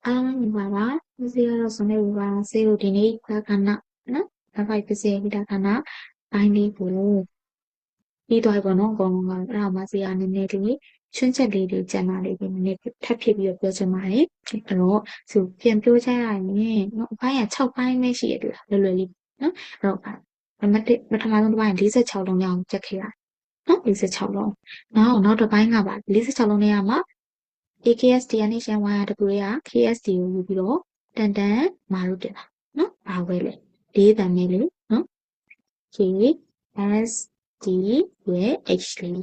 Baba, zero soneva, zero dinate, kana, no, a five percent kana, I need blue. It I will not go on Ramasi and natively, Chuncha lady generally in happy of your jamai, no, so Piampucha, I mean, no, buy a chop by me, she really, no, ropa. But I don't mind Lisa Chalong, Jackia. No, Lisa Chalong. No, not a buying about Lisa Chaloniama. AKSD နဲ့ရှမ်းဝိုင်းရတကူတွေက KSD ကိုယူပြီးတော့တန်တန်မာလို့တင်တာနော်ဘာဝဲလဲလေးတန်လေးလေနော် KSD ရဲ့ H လေး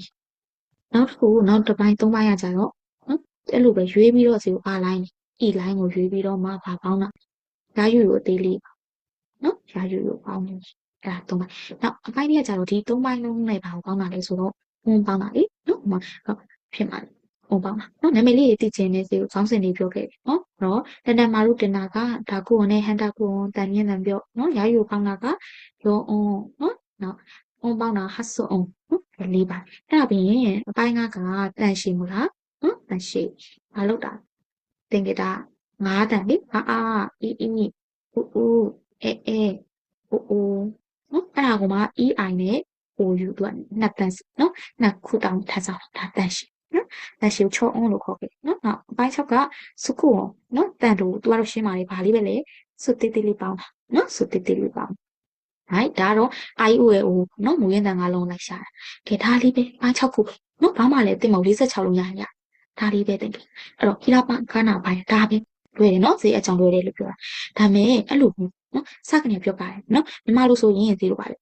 နောက်တစ်ခုနောက်တစ်ပိုင်းသုံးပိုင်းရကြတော့နော်အဲ့လိုပဲရွေးပြီးတော့စီကို R line E line ကိုရွေးပြီးတော့မှဘာပေါင်းတာဓာတ်ယူကိုအသေးလေးနော်ဓာတ်ယူကိုပေါင်းနေအဲ့ဒါသုံးပိုင်းနောက်အပိုင်းလေးကကြတော့ဒီသုံးပိုင်းလုံးနဲ့ဘာကိုပေါင်းတာလဲဆိုတော့ပေါင်းတာလေနော်ဟုတ်ဖြစ်မှာဟုတ်ပါမှာနော်နာမည်လေးတွေသိချင်နေစေကိုခေါင်းစဉ်လေးပြောခဲ့တယ်နော်အဲ့တော့တန်တန်မာရုတင်တာကဒါကုဝန်နဲ့ဟန်တာကုဝန်တန်မြင့်တန်ပြောနော်ရာယူပေါင်းတာကရောနော်နောက်ပေါင်းတာဟတ်ဆွန်နော်လေးပါအဲ့ဒါပြီးရင်အပိုင်းကတန်ရှိမလားနော်တန်ရှိမလုပ်တာတင်ကြတာငါးတန်လေအီအီဦးအဲဦးနော်အဲ့ဒါကမှ EI နဲ့ OU သူကနှစ်တန်နော်နှစ်ခုတောင်ထပ်ဆောင်ဒါတန်ရှိနော်တန်ရှိကိုချောအောင်လို့ခေါ်ခဲ့နော်နောက်အပိုင်း6ကစုခုအောင်နော်တန်တူသူကတော့ရှင်းပါလေဘာလေးပဲလေစုတေးသေးလေးပေါင်းတာနော်စုတေးသေးလေးပေါင်းဟိုက်ဒါတော့ IO ရဲ့ O နော်မူရင်းတန်၅လုံးလိုက်ရှာတာကဲဒါလေးပဲပိုင်း6ခုနော်ဘာမှလည်းတင်မ46လုံးရရဒါလေးပဲတင်တယ်အဲ့တော့ခိလာပခနာပိုင်းဒါပဲလွယ်တယ်နော်ဈေးအကြောင်းလွယ်တယ်လို့ပြောတာဒါမဲ့အဲ့လိုနော်စကနေပြောပါတယ်နော်ညီမလို့ဆိုရင်ဈေးလိုပါလေ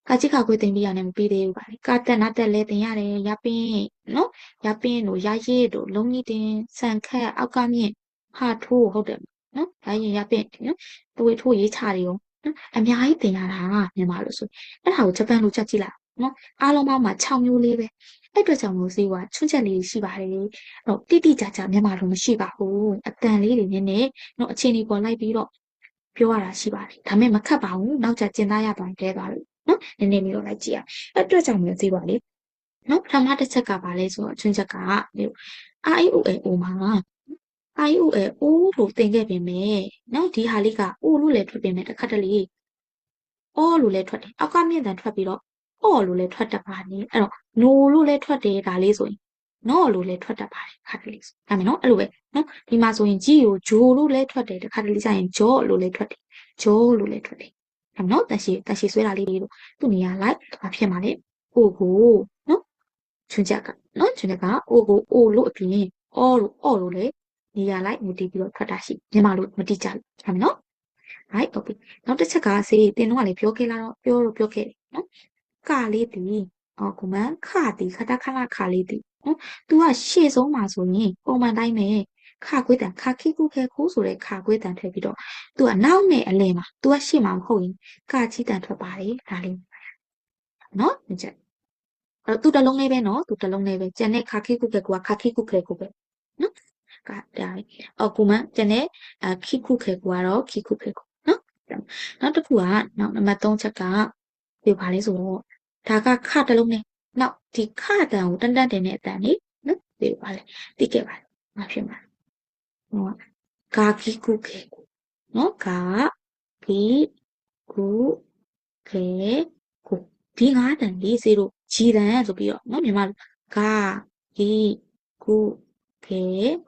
ကာချိခါခွေးတင်ပြီးရတယ်မပြီးသေးဘူးပါလေကာတက်နာတက်လဲတင်ရတယ်ရပင်းနော်ရပင်းတို့ရရည်တို့လုံးကြီးတင်ဆန်ခက်အောက်ကမြင့်ဟာထိုးဟုတ်တယ်နော်ရရင်ရပင်းနော်တွေးထိုးရေးချတွေရောနော်အများကြီးတင်ရတာမြန်မာလို့ဆိုအဲ့ဒါကိုဂျပန်လိုချက်ကြည့်လိုက်နော်အားလုံးပေါင်းမှာ6မျိုးလေးပဲအဲ့အတွက်ကြောင့်မို့ဈေးကချွတ်ချက်လေးရှိပါတယ်အဲ့တော့တိတိကျကျမြန်မာလိုမရှိပါဘူးအတန်လေးတွေနည်းနည်းနော်အခြေအနေပေါ်လိုက်ပြီးတော့ပြောရတာရှိပါတယ်ဒါမဲ့မခတ်ပါဘူးနောက်ကျကျင်သားရသွားရင်တဲသွားလို့နော်နည်းနည်းလေးတော့လိုက်ကြည့်ရအဲ့အတွက်ကြောင့်မျိုးဈေးပါလေနော်ပထမတစ်ချက်ကပါလဲဆိုတော့ချွတ်ချက်ကဒီ IOAO မှာ IOAO လို့တင်ခဲ့ပြင်မဲ့နော်ဒီဟာလေးက O လို့လည်းထွက်ပြင်မဲ့တစ်ခါတလေအောလို့လည်းထွက်တယ်အောက်ကမြင့်တန်ထွက်ပြီးတော့အော်လို့လည်းထွက်တတ်ပါနဲ့အဲ့တော့ no လို့လည်းထွက်တယ်ဒါလေးဆိုရင်နော်လို့လည်းထွက်တတ်ပါတယ်ခါတလေဆိုဒါမယ်နော်အဲ့လိုပဲနော်ဒီမှာဆိုရင်ကြီးကိုဂျိုလို့လည်းထွက်တယ်တခါတလေကျရင်ဂျော့လို့လည်းထွက်တယ်ဂျောလို့လည်းထွက်တယ်အဲ့နော်တရှိဆွဲတာလေးတွေလို့သူ့နေရာလိုက်ဘာဖြစ်မှာလဲအိုကိုနော်ချွန်းချက်ကနော်ချွန်းချက်ကအိုကိုအိုလို့အပြင်အောလို့လည်းနေရာလိုက်မူတည်ပြီးတော့ထွက်တာရှိမြန်မာလို့မတိကြလို့ဒါမယ်နော်right okay နောက်တစ်ချက်ကစေတင်တော့ကလည်းပြောခဲ့လားတော့ပြောခဲ့တယ်နော်ကလေးတီကိုမန်ခတီခတခဏခလေးတီနော် तू ကရှေ့ဆုံးမှာဆိုရင်ပုံမှန်တိုင်းပဲခခွေးတန်ခခိကုခဲခိုးဆိုတဲ့ခခွေးတန်ထည့်ပြီးတော့ तू ကနောက်နဲ့အလယ်မှာ तू ကရှေ့မှာမဟုတ်ရင်ကချီတန်ထွက်ပါတယ်ဒါလေးနော်ဒီချက်အဲ့တော့ तू တစ်လုံးလေးပဲနော် तू တစ်လုံးလေးပဲကျန်တဲ့ခခိကုခဲကိုကခခိကုခဲကိုပဲနော်ကဒါကိုမန်ကျန်တဲ့ခိကုခဲကိုကတော့ခိကုခဲကိုနော်နောက်တစ်ခုကနောက်နံပါတ်3ချက်ကဒီဘာလဲဆိုတော့ဒါကခတစ်လုံးနဲ့နောက်ဒီခအတန်ကိုတန်တန်တင်တဲ့အတန်လေနော်ဒီဘာလဲတိခဲ့ပါမဖြစ်မှာဟောဂါခိကုခေကိုနော်ဂါခိကုခေကိုဒီငါးတန်လေးစေလို့ဂျီတန်ဆိုပြီးတော့နော်မြန်မာဂါခိကုခေ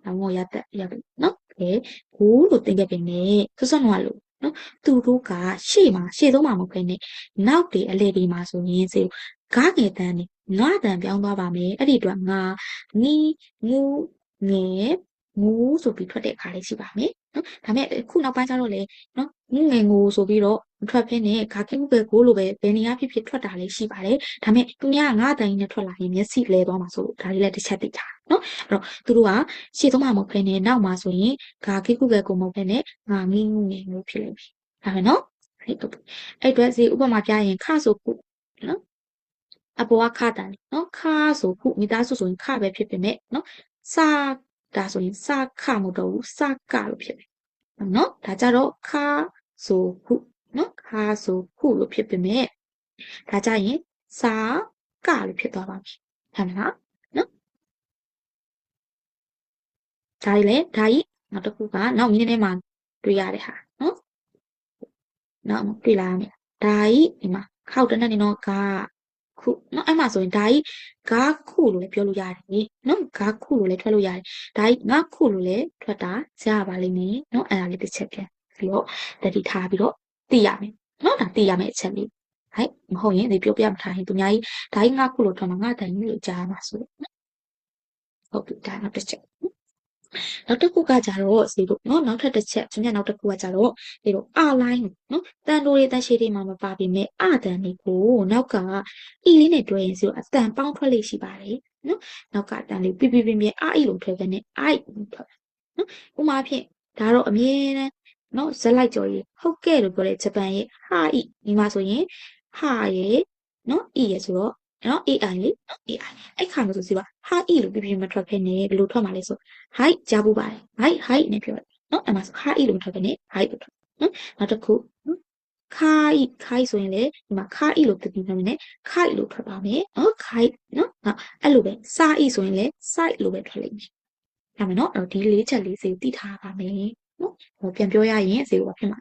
အမောရတဲ့ရပြီနော်ခေကိုလို့တင်ခဲ့ပြင်နေဆွဆွနွားလို့နော်သူတို့ကရှေ့ဆုံးမှာမဟုတ်ဘဲနဲ့နောက်တွေအလေဒီမှာဆိုရင်စေဂါငယ်တန်းနေငါတန်ပြောင်းသွားပါမယ်အဲ့ဒီအတွက်ငါငီငူငယ်ငူဆိုပြီးထွက်တဲ့အခါလေးရှိပါမယ်နော်ဒါမဲ့ခုနောက်ပိုင်းကျတော့လေနော်ငူငယ်ငူဆိုပြီးတော့မထွက်ဖင်းနဲ့ဂါကိပဲကိုလိုပဲဘယ်နေရာဖြစ်ထွက်တာလေးရှိပါတယ်ဒါမဲ့သူများကငါတန်နဲ့ထွက်လာရင်မျက်စိလဲသွားမှာဆိုဒါလေးလည်းတစ်ချက်သိတာနော်အဲ့တော့သူတို့ကရှေ့ဆုံးမှာမဟုတ်ဖဲနဲ့နောက်မှာဆိုရင်ဂါကိပဲကိုမဟုတ်ဖဲနဲ့ငါငီငူငယ်ငူဖြစ်လိမ့်မယ်ဒါပဲနော်အဲ့အတွက်စီဥပမာပြရင်ခဆိုခုနော်အပေါ်ကခတန်နော်ခဆိုခုမိသားစုဆိုရင်ခပဲဖြစ်ပေမဲ့နော်စာဒါဆိုရင်စာခမဟုတ်တော့ဘူးစာကလို့ဖြစ်တယ်နော်ဒါကြတော့ခဆိုခုနော်ခဆိုခုလို့ဖြစ်ပေမဲ့ဒါကြရင်စာကလို့ဖြစ်သွားပါပြီဟုတ်မလားနော်ဒါကြီးလေဒါကြီး နောက်တစ်ခုကနောက်မြင်းထဲမှာတွေ့ရတဲ့ဟာနော်နောက်တွေ့လာရမယ်ဒါကြီးဒီမှာခောက်တနက်နေတော့ဂါခုနော်အဲ့မှာဆိုရင်ဒါကြီးဂါခုလို့လည်းပြောလို့ရတယ်နော်ဂါခုလို့လည်းထွက်လို့ရတယ်ဒါကြီးငါခုလို့လည်းထွက်တာကြားရပါလိမ့်မယ်နော်အဲ့ဒါလေးတစ်ချက်ပြန်ပြီးတော့တတိထားပြီးတော့သိရမယ်နော်ဒါသိရမယ်အချက်လေးဟဲ့မဟုတ်ရင်ဒီပြောပြမထားရင်သူများကြီးဒါကြီးငါခုလို့ထွက်မှာငါတိုင်လို့ကြားမှာဆိုဟုတ်ပြီဒါနောက်တစ်ချက်နောက်တစ်ခုကကြတော့စီတို့နော်နောက်ထပ်တစ်ချက်သူများနောက်တစ်ခုကကြတော့ဒီလိုအလိုင်းနော်တန်တိုးတွေတန်ရှည်တွေမှာမပါပေမဲ့အတန်တွေကိုနောက်ကဤလေးနဲ့တွဲရင်စီတို့အတန်ပေါင်းထွက်လေးရှိပါတယ်နော်နောက်ကအတန်လေးပြပြပြပြအဤလို့ထွက်ကနေအိုက်ထွက်နော်ဥမာဖြင့်ဒါတော့အမြဲတမ်းနော်ဇက်လိုက်ကြော်ကြီးဟုတ်ကဲ့လို့ပြောတဲ့ဂျပန်ရဲ့ဟာဤဒီမှာဆိုရင်ဟာရဲ့နော်ဤရဲ့ဆိုတော့နော် AI လေနော် AI အဲ့ခါမျိုးဆိုစီပါဟာဤလို့ပြပြမထွက်ခဲ့နဲ့ဘယ်လိုထွက်မှာလဲဆိုheight ကြားဖို့ပါတယ် height နဲ့ပြောတယ်နော်အဲ့မှာဆို height လို့ထွက်ကနေ height လို့ထွက်နော်နောက်တစ်ခုခိုင်ဆိုရင်လေဒီမှာခိုင်လို့ပြပြနေတယ်ခိုင်လို့ထွက်ပါမယ်နော်ခိုင်နော်အဲ့လိုပဲစာဤဆိုရင်လေ site လို့ပဲထွက်လိမ့်မယ်ဒါမှနော်ဒီလေးချက်လေးစီကိုသိထားပါမယ်နော်ပြန်ပြောရရင်စီကိုဘာဖြစ်မှာ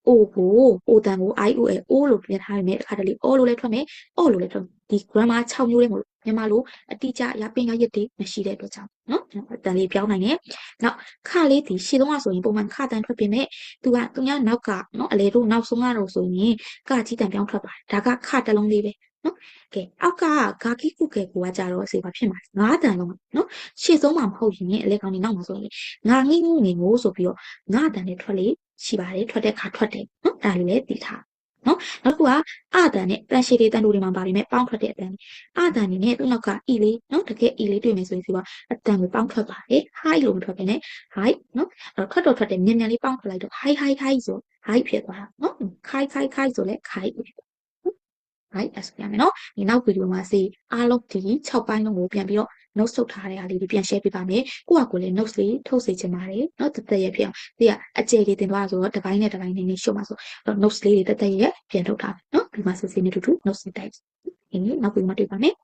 အိုကိုအိုတန်ကို IOL အိုးလို့ပြန်ထားရမယ်အခါတလေအော်လို့လည်းထွက်မယ်အော်လို့လည်းထွက်ဒီ grammar 6မျိုးလေးမို့လို့မြန်မာလိုအတိအကျရပင်ရရစ်တွေမရှိတဲ့အတွက်ကြောင့်နော်တန်လေးပြောင်းနိုင်တယ်နောက်ခလေးဒီရှေ့ဆုံးကဆိုရင်ပုံမှန်ခတန်ထွက်ပေမဲ့သူများနောက်ကနော်အလေတို့နောက်ဆုံးကတော့ဆိုရင်ကကြီးတန်ပြောင်းထွက်ပါတယ်ဒါကခတလုံးလေးပဲနော်ကဲအောက်ကဂါကိကုကေကိုကကြတော့စေပါဖြစ်မှာငါးတန်လုံးနော်ရှေ့ဆုံးမှာမဟုတ်ရင်အလေကောင်နေနောက်မှာဆိုရင်ငါငိမ့်မှုနေကိုဆိုပြီးတော့ငါတန်နဲ့ထွက်လေရှိပါတယ်ထွက်တဲ့ခါထွက်တယ်နော်ဒါလေးလည်းသိထားနော်နောက်တစ်ခုကအတန်နဲ့တန်ရှည်တွေတန်တိုတွေမှာပါပြီးမဲ့ပေါင်းထွက်တဲ့အတန်အတန်နေနဲ့သူ့နောက်ကဤလေးနော်တကယ်ဤလေးတွေ့မယ်ဆိုရင်ဒီကအတန်ကိုပေါင်းထွက်ပါတယ် high လို့မထွက်ဘဲနဲ့ high နော်အဲ့ထွက်တော့ထွက်တယ်မြန်မြန်လေးပေါင်းထွက်လိုက်တော့ high ဆို high ဖြစ်သွားတာနော် high ဆိုလဲ high ဖြစ်သွားright အဲ့ဆိုရမယ်နော်ဒီနောက်ဗီဒီယိုမှာစီအားလုံးဒီ6ပိုင်းလုံးကိုပြန်ပြီးတော့ notes ထုတ်ထားတဲ့အားလေးတွေပြန် share ပေးပါမယ်ကိုယ့်အကိုလည်း notes လေးထုတ်စေချင်ပါတယ်နော်တသက်ရဖြစ်အောင်ဒီကအကျယ်ကြီးတင်သွားဆိုတော့တစ်ပိုင်းနဲ့တစ်ပိုင်းနဲ့ရှုပ်မှာဆိုတော့ notes လေးတွေတသက်ရပြန်ထုတ်ထားမယ်နော်ဒီမှာစီစီနဲ့တူတူ notes လေးတိုက်ဒီနေ့နောက်ဗီဒီယိုမှာတွေ့ပါမယ်